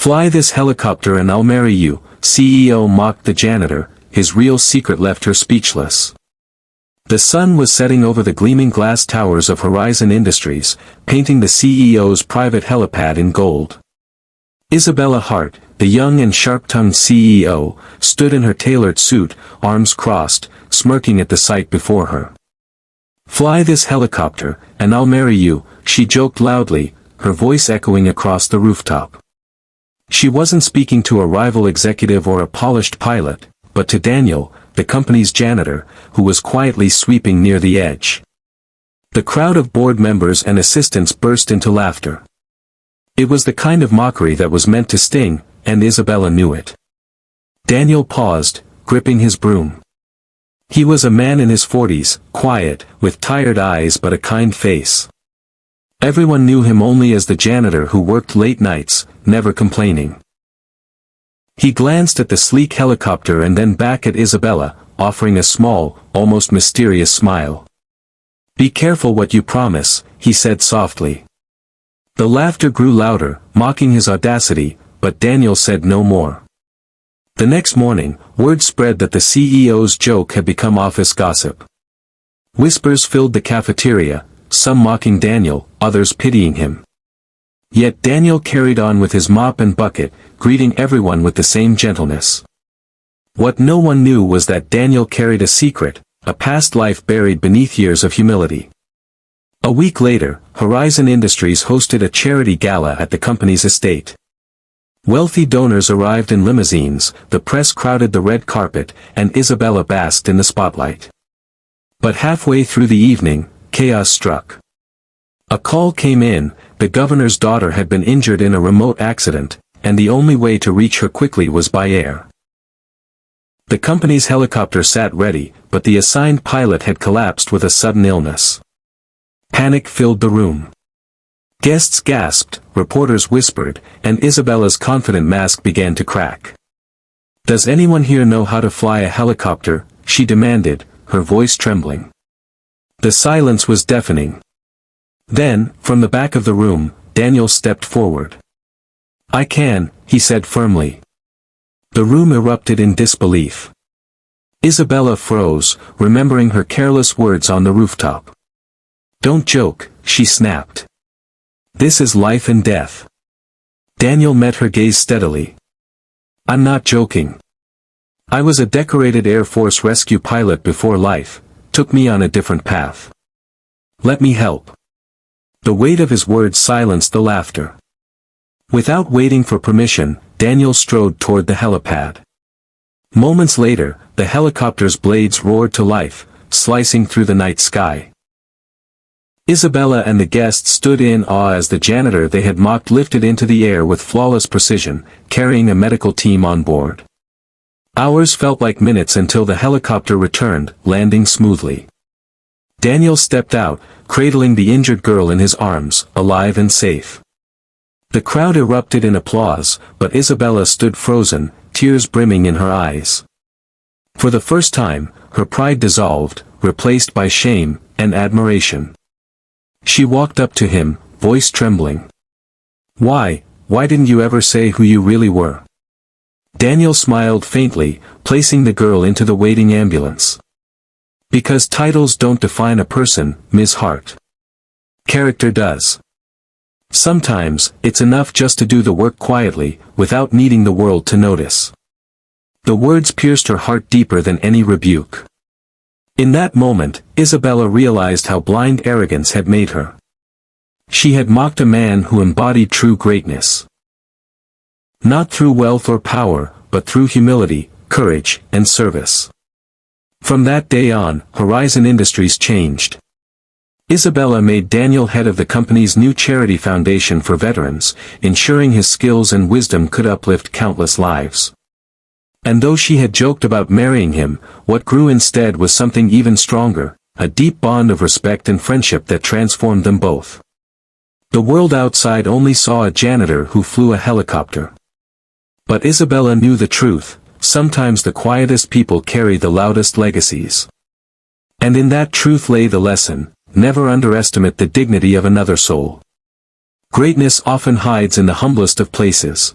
"Fly this helicopter and I'll marry you," CEO mocked the janitor, his real secret left her speechless. The sun was setting over the gleaming glass towers of Horizon Industries, painting the CEO's private helipad in gold. Isabella Hart, the young and sharp-tongued CEO, stood in her tailored suit, arms crossed, smirking at the sight before her. "Fly this helicopter, and I'll marry you," she joked loudly, her voice echoing across the rooftop. She wasn't speaking to a rival executive or a polished pilot, but to Daniel, the company's janitor, who was quietly sweeping near the edge. The crowd of board members and assistants burst into laughter. It was the kind of mockery that was meant to sting, and Isabella knew it. Daniel paused, gripping his broom. He was a man in his 40s, quiet, with tired eyes but a kind face. Everyone knew him only as the janitor who worked late nights, never complaining. He glanced at the sleek helicopter and then back at Isabella, offering a small, almost mysterious smile. "Be careful what you promise," he said softly. The laughter grew louder, mocking his audacity, but Daniel said no more. The next morning, word spread that the CEO's joke had become office gossip. Whispers filled the cafeteria, some mocking Daniel, others pitying him. Yet Daniel carried on with his mop and bucket, greeting everyone with the same gentleness. What no one knew was that Daniel carried a secret, a past life buried beneath years of humility. A week later, Horizon Industries hosted a charity gala at the company's estate. Wealthy donors arrived in limousines, the press crowded the red carpet, and Isabella basked in the spotlight. But halfway through the evening, chaos struck. A call came in, the governor's daughter had been injured in a remote accident, and the only way to reach her quickly was by air. The company's helicopter sat ready, but the assigned pilot had collapsed with a sudden illness. Panic filled the room. Guests gasped, reporters whispered, and Isabella's confident mask began to crack. "Does anyone here know how to fly a helicopter?" she demanded, her voice trembling. The silence was deafening. Then, from the back of the room, Daniel stepped forward. "I can," he said firmly. The room erupted in disbelief. Isabella froze, remembering her careless words on the rooftop. "Don't joke," she snapped. "This is life and death." Daniel met her gaze steadily. "I'm not joking. I was a decorated Air Force rescue pilot before life took me on a different path. Let me help." The weight of his words silenced the laughter. Without waiting for permission, Daniel strode toward the helipad. Moments later, the helicopter's blades roared to life, slicing through the night sky. Isabella and the guests stood in awe as the janitor they had mocked lifted into the air with flawless precision, carrying a medical team on board. Hours felt like minutes until the helicopter returned, landing smoothly. Daniel stepped out, cradling the injured girl in his arms, alive and safe. The crowd erupted in applause, but Isabella stood frozen, tears brimming in her eyes. For the first time, her pride dissolved, replaced by shame and admiration. She walked up to him, voice trembling. Why didn't you ever say who you really were?" Daniel smiled faintly, placing the girl into the waiting ambulance. "Because titles don't define a person, Ms. Hart. Character does. Sometimes, it's enough just to do the work quietly, without needing the world to notice." The words pierced her heart deeper than any rebuke. In that moment, Isabella realized how blind arrogance had made her. She had mocked a man who embodied true greatness. Not through wealth or power, but through humility, courage, and service. From that day on, Horizon Industries changed. Isabella made Daniel head of the company's new charity foundation for veterans, ensuring his skills and wisdom could uplift countless lives. And though she had joked about marrying him, what grew instead was something even stronger, a deep bond of respect and friendship that transformed them both. The world outside only saw a janitor who flew a helicopter. But Isabella knew the truth, sometimes the quietest people carry the loudest legacies. And in that truth lay the lesson: never underestimate the dignity of another soul. Greatness often hides in the humblest of places.